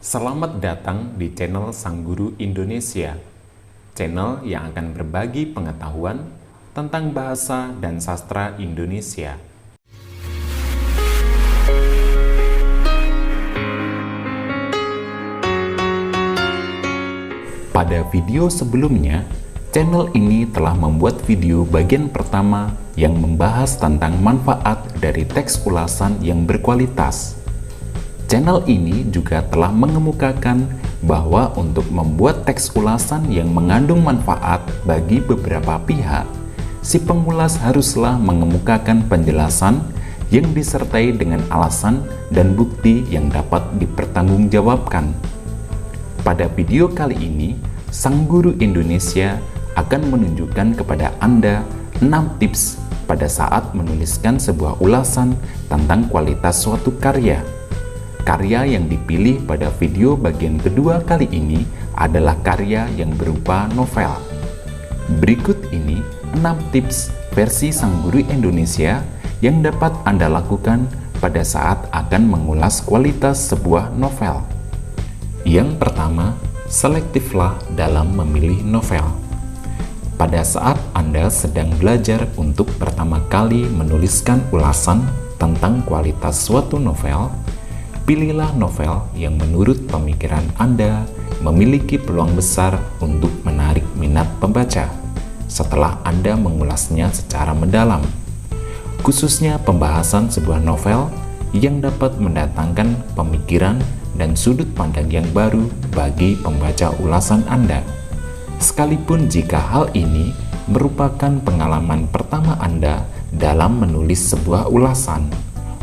Selamat datang di channel Sang Guru Indonesia, channel yang akan berbagi pengetahuan tentang bahasa dan sastra Indonesia. Pada video sebelumnya, channel ini telah membuat video bagian pertama yang membahas tentang manfaat dari teks ulasan yang berkualitas. Channel ini juga telah mengemukakan bahwa untuk membuat teks ulasan yang mengandung manfaat bagi beberapa pihak, si pengulas haruslah mengemukakan penjelasan yang disertai dengan alasan dan bukti yang dapat dipertanggungjawabkan. Pada video kali ini, Sang Guru Indonesia akan menunjukkan kepada Anda 6 tips pada saat menuliskan sebuah ulasan tentang kualitas suatu karya. Karya yang dipilih pada video bagian kedua kali ini adalah karya yang berupa novel. Berikut ini 6 tips versi Sang Guru Indonesia yang dapat Anda lakukan pada saat akan mengulas kualitas sebuah novel. Yang pertama, selektiflah dalam memilih novel. Pada saat Anda sedang belajar untuk pertama kali menuliskan ulasan tentang kualitas suatu novel, pilihlah novel yang menurut pemikiran Anda memiliki peluang besar untuk menarik minat pembaca setelah Anda mengulasnya secara mendalam, khususnya pembahasan sebuah novel yang dapat mendatangkan pemikiran dan sudut pandang yang baru bagi pembaca ulasan Anda. Sekalipun jika hal ini merupakan pengalaman pertama Anda dalam menulis sebuah ulasan,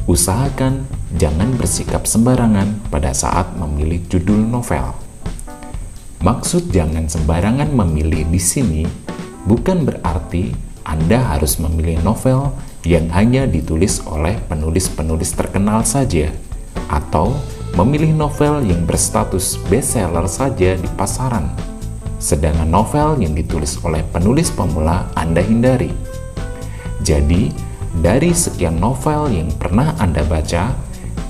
usahakan jangan bersikap sembarangan pada saat memilih judul novel. Maksud jangan sembarangan memilih di sini bukan berarti Anda harus memilih novel yang hanya ditulis oleh penulis-penulis terkenal saja, atau memilih novel yang berstatus bestseller saja di pasaran, sedangkan novel yang ditulis oleh penulis pemula Anda hindari. Jadi, dari sekian novel yang pernah Anda baca,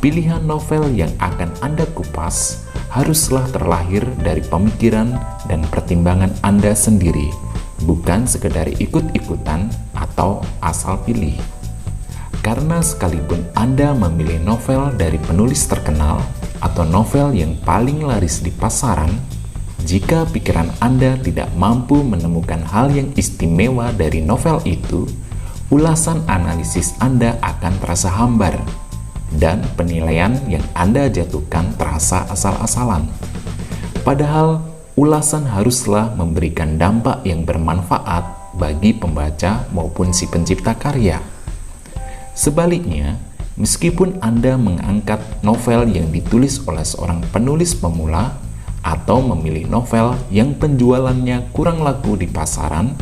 pilihan novel yang akan Anda kupas haruslah terlahir dari pemikiran dan pertimbangan Anda sendiri, bukan sekedar ikut-ikutan atau asal pilih. Karena sekalipun Anda memilih novel dari penulis terkenal atau novel yang paling laris di pasaran, jika pikiran Anda tidak mampu menemukan hal yang istimewa dari novel itu, ulasan analisis Anda akan terasa hambar, dan penilaian yang Anda jatuhkan terasa asal-asalan. Padahal, ulasan haruslah memberikan dampak yang bermanfaat bagi pembaca maupun si pencipta karya. Sebaliknya, meskipun Anda mengangkat novel yang ditulis oleh seorang penulis pemula atau memilih novel yang penjualannya kurang laku di pasaran,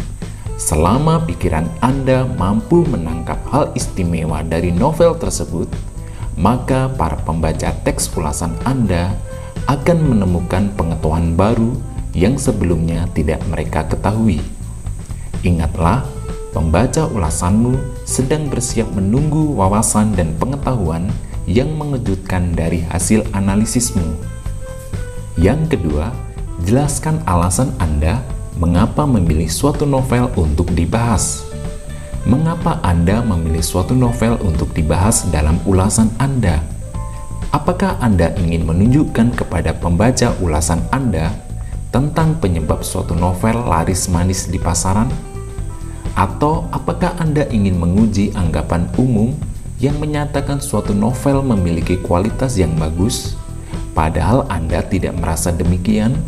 selama pikiran Anda mampu menangkap hal istimewa dari novel tersebut, maka para pembaca teks ulasan Anda akan menemukan pengetahuan baru yang sebelumnya tidak mereka ketahui. Ingatlah, pembaca ulasanmu sedang bersiap menunggu wawasan dan pengetahuan yang mengejutkan dari hasil analisismu. Yang kedua, jelaskan alasan Anda mengapa memilih suatu novel untuk dibahas. Mengapa Anda memilih suatu novel untuk dibahas dalam ulasan Anda? Apakah Anda ingin menunjukkan kepada pembaca ulasan Anda tentang penyebab suatu novel laris manis di pasaran? Atau apakah Anda ingin menguji anggapan umum yang menyatakan suatu novel memiliki kualitas yang bagus, padahal Anda tidak merasa demikian?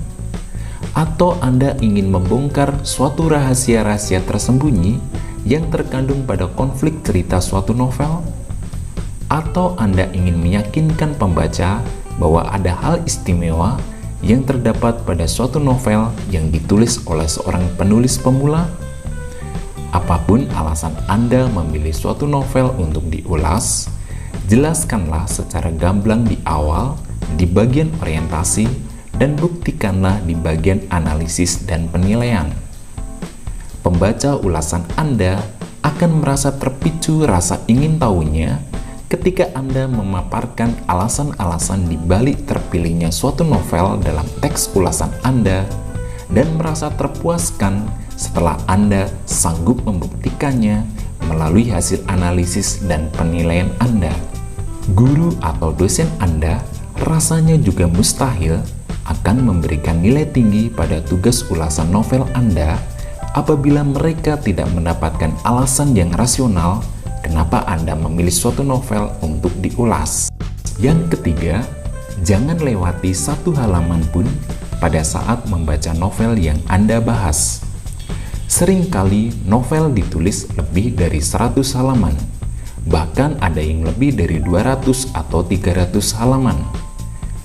Atau Anda ingin membongkar suatu rahasia-rahasia tersembunyi yang terkandung pada konflik cerita suatu novel? Atau Anda ingin meyakinkan pembaca bahwa ada hal istimewa yang terdapat pada suatu novel yang ditulis oleh seorang penulis pemula? Apapun alasan Anda memilih suatu novel untuk diulas, jelaskanlah secara gamblang di awal, di bagian orientasi, dan buktikanlah di bagian analisis dan penilaian. Pembaca ulasan Anda akan merasa terpicu rasa ingin tahunya Ketika Anda memaparkan alasan-alasan di balik terpilihnya suatu novel dalam teks ulasan Anda dan merasa terpuaskan setelah Anda sanggup membuktikannya melalui hasil analisis dan penilaian Anda, guru atau dosen Anda rasanya juga mustahil akan memberikan nilai tinggi pada tugas ulasan novel Anda apabila mereka tidak mendapatkan alasan yang rasional kenapa Anda memilih suatu novel untuk diulas. Yang ketiga, jangan lewati satu halaman pun pada saat membaca novel yang Anda bahas. Seringkali novel ditulis lebih dari 100 halaman, bahkan ada yang lebih dari 200 atau 300 halaman.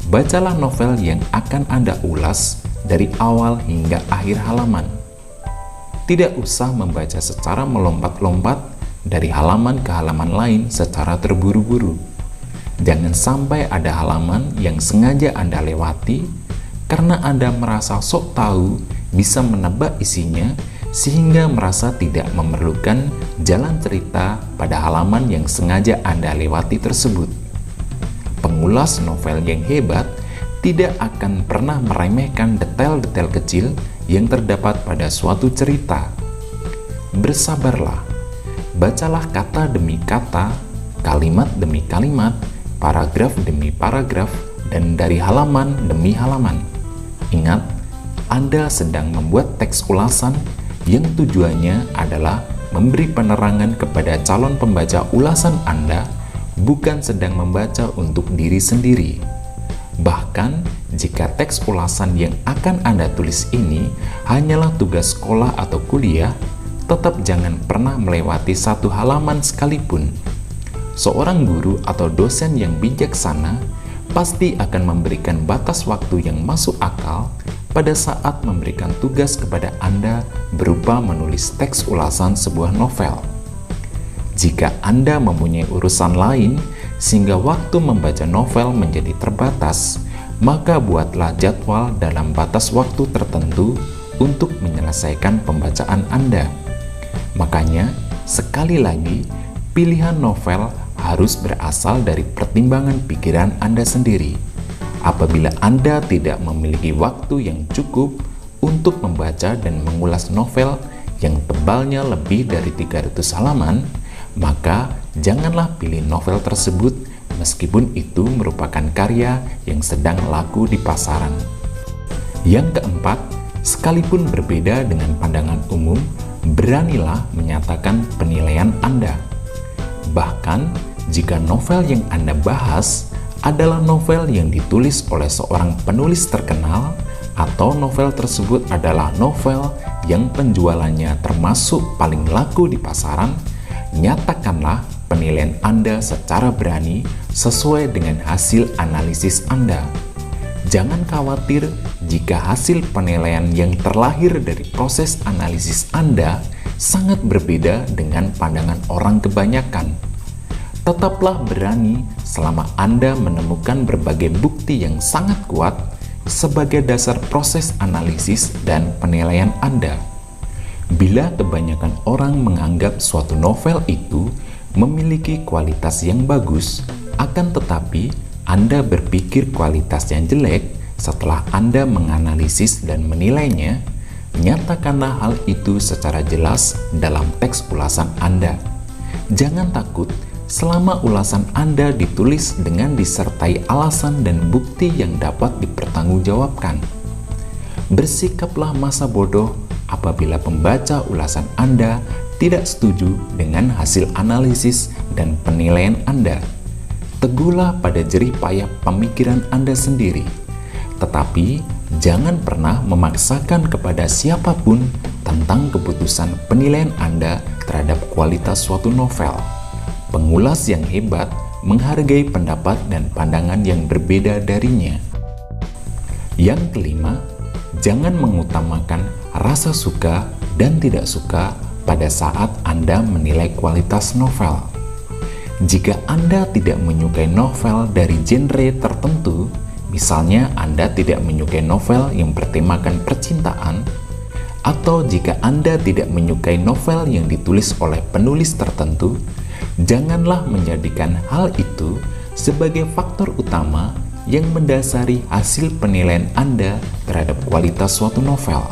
Bacalah novel yang akan Anda ulas dari awal hingga akhir halaman. Tidak usah membaca secara melompat-lompat dari halaman ke halaman lain secara terburu-buru. Jangan sampai ada halaman yang sengaja Anda lewati karena Anda merasa sok tahu bisa menebak isinya sehingga merasa tidak memerlukan jalan cerita pada halaman yang sengaja Anda lewati tersebut. Pengulas novel yang hebat tidak akan pernah meremehkan detail-detail kecil yang terdapat pada suatu cerita. Bersabarlah. Bacalah kata demi kata, kalimat demi kalimat, paragraf demi paragraf, dan dari halaman demi halaman. Ingat, Anda sedang membuat teks ulasan yang tujuannya adalah memberi penerangan kepada calon pembaca ulasan Anda, bukan sedang membaca untuk diri sendiri. Bahkan, jika teks ulasan yang akan Anda tulis ini hanyalah tugas sekolah atau kuliah, tetap jangan pernah melewati satu halaman sekalipun. Seorang guru atau dosen yang bijaksana pasti akan memberikan batas waktu yang masuk akal pada saat memberikan tugas kepada Anda berupa menulis teks ulasan sebuah novel. Jika Anda mempunyai urusan lain sehingga waktu membaca novel menjadi terbatas, maka buatlah jadwal dalam batas waktu tertentu untuk menyelesaikan pembacaan Anda. Makanya, sekali lagi, pilihan novel harus berasal dari pertimbangan pikiran Anda sendiri. Apabila Anda tidak memiliki waktu yang cukup untuk membaca dan mengulas novel yang tebalnya lebih dari 300 halaman, maka janganlah pilih novel tersebut meskipun itu merupakan karya yang sedang laku di pasaran. Yang keempat, sekalipun berbeda dengan pandangan umum, beranilah menyatakan penilaian Anda. Bahkan, jika novel yang Anda bahas adalah novel yang ditulis oleh seorang penulis terkenal, atau novel tersebut adalah novel yang penjualannya termasuk paling laku di pasaran, nyatakanlah penilaian Anda secara berani sesuai dengan hasil analisis Anda. Jangan khawatir jika hasil penilaian yang terlahir dari proses analisis Anda sangat berbeda dengan pandangan orang kebanyakan. Tetaplah berani selama Anda menemukan berbagai bukti yang sangat kuat sebagai dasar proses analisis dan penilaian Anda. Bila kebanyakan orang menganggap suatu novel itu memiliki kualitas yang bagus, akan tetapi Anda berpikir kualitas yang jelek setelah Anda menganalisis dan menilainya, nyatakanlah hal itu secara jelas dalam teks ulasan Anda. Jangan takut selama ulasan Anda ditulis dengan disertai alasan dan bukti yang dapat dipertanggungjawabkan. Bersikaplah masa bodoh apabila pembaca ulasan Anda tidak setuju dengan hasil analisis dan penilaian Anda. Teguhlah pada jerih payah pemikiran Anda sendiri, tetapi jangan pernah memaksakan kepada siapapun tentang keputusan penilaian Anda terhadap kualitas suatu novel. Pengulas yang hebat menghargai pendapat dan pandangan yang berbeda darinya. Yang kelima, jangan mengutamakan rasa suka dan tidak suka pada saat Anda menilai kualitas novel. Jika Anda tidak menyukai novel dari genre tertentu, misalnya Anda tidak menyukai novel yang bertemakan percintaan, atau jika Anda tidak menyukai novel yang ditulis oleh penulis tertentu, Janganlah menjadikan hal itu sebagai faktor utama yang mendasari hasil penilaian Anda terhadap kualitas suatu novel.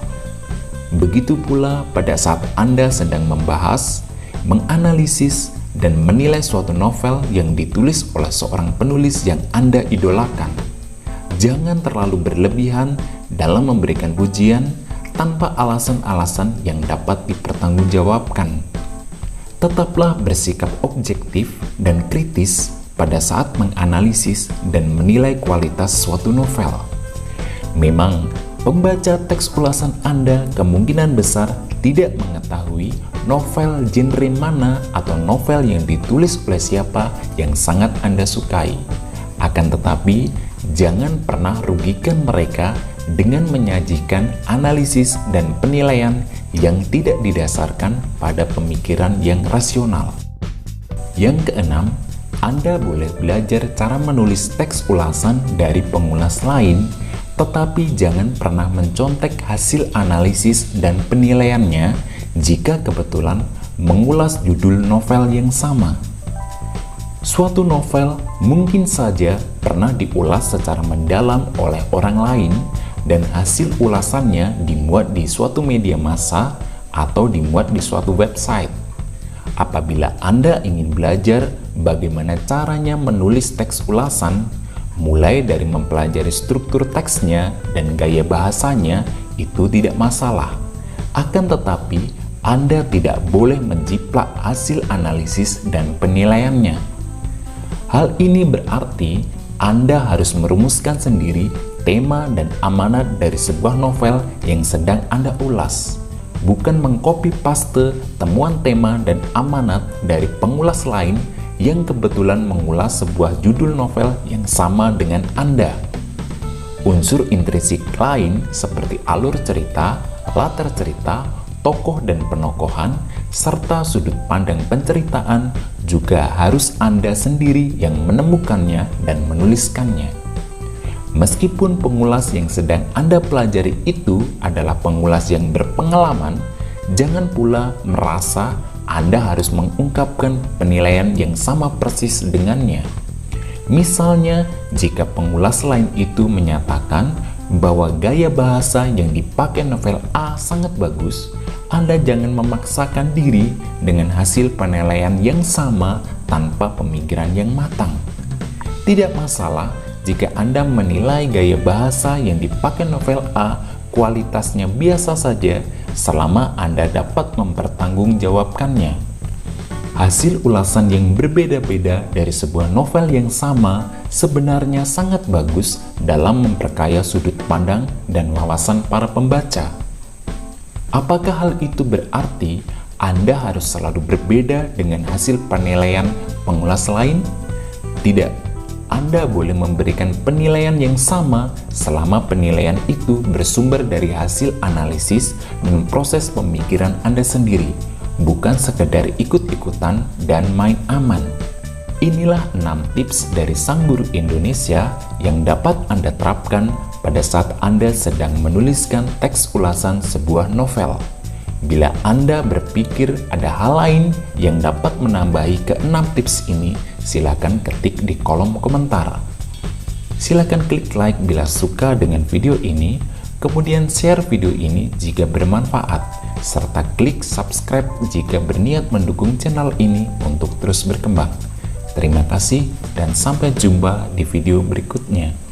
Begitu pula pada saat Anda sedang membahas, menganalisis, dan menilai suatu novel yang ditulis oleh seorang penulis yang Anda idolakan. Jangan terlalu berlebihan dalam memberikan pujian tanpa alasan-alasan yang dapat dipertanggungjawabkan. Tetaplah bersikap objektif dan kritis pada saat menganalisis dan menilai kualitas suatu novel. Memang, pembaca teks ulasan Anda kemungkinan besar tidak mengetahui novel genre mana atau novel yang ditulis oleh siapa yang sangat Anda sukai. Akan tetapi, jangan pernah rugikan mereka dengan menyajikan analisis dan penilaian yang tidak didasarkan pada pemikiran yang rasional. Yang keenam, Anda boleh belajar cara menulis teks ulasan dari pengulas lain, tetapi jangan pernah mencontek hasil analisis dan penilaiannya jika kebetulan mengulas judul novel yang sama. Suatu novel mungkin saja pernah diulas secara mendalam oleh orang lain dan hasil ulasannya dimuat di suatu media massa atau dimuat di suatu website. Apabila Anda ingin belajar bagaimana caranya menulis teks ulasan, mulai dari mempelajari struktur teksnya dan gaya bahasanya, itu tidak masalah. Akan tetapi, Anda tidak boleh menjiplak hasil analisis dan penilaiannya. Hal ini berarti Anda harus merumuskan sendiri tema dan amanat dari sebuah novel yang sedang Anda ulas, bukan mengcopy paste temuan tema dan amanat dari pengulas lain yang kebetulan mengulas sebuah judul novel yang sama dengan Anda. Unsur intrinsik lain seperti alur cerita, latar cerita, tokoh dan penokohan, serta sudut pandang penceritaan juga harus Anda sendiri yang menemukannya dan menuliskannya. Meskipun pengulas yang sedang Anda pelajari itu adalah pengulas yang berpengalaman, jangan pula merasa Anda harus mengungkapkan penilaian yang sama persis dengannya. Misalnya, jika pengulas lain itu menyatakan bahwa gaya bahasa yang dipakai novel A sangat bagus, Anda jangan memaksakan diri dengan hasil penilaian yang sama tanpa pemikiran yang matang. Tidak masalah jika Anda menilai gaya bahasa yang dipakai novel A kualitasnya biasa saja selama Anda dapat mempertanggungjawabkannya. Hasil ulasan yang berbeda-beda dari sebuah novel yang sama sebenarnya sangat bagus dalam memperkaya sudut pandang dan wawasan para pembaca. Apakah hal itu berarti Anda harus selalu berbeda dengan hasil penilaian pengulas lain? Tidak. Anda boleh memberikan penilaian yang sama selama penilaian itu bersumber dari hasil analisis dan proses pemikiran Anda sendiri, bukan sekedar ikut-ikutan dan main aman. Inilah 6 tips dari Sang Guru Indonesia yang dapat Anda terapkan pada saat Anda sedang menuliskan teks ulasan sebuah novel. Bila Anda berpikir ada hal lain yang dapat menambahi ke-6 tips ini, silakan ketik di kolom komentar. Silakan klik like bila suka dengan video ini, kemudian share video ini jika bermanfaat, serta klik subscribe jika berniat mendukung channel ini untuk terus berkembang. Terima kasih dan sampai jumpa di video berikutnya.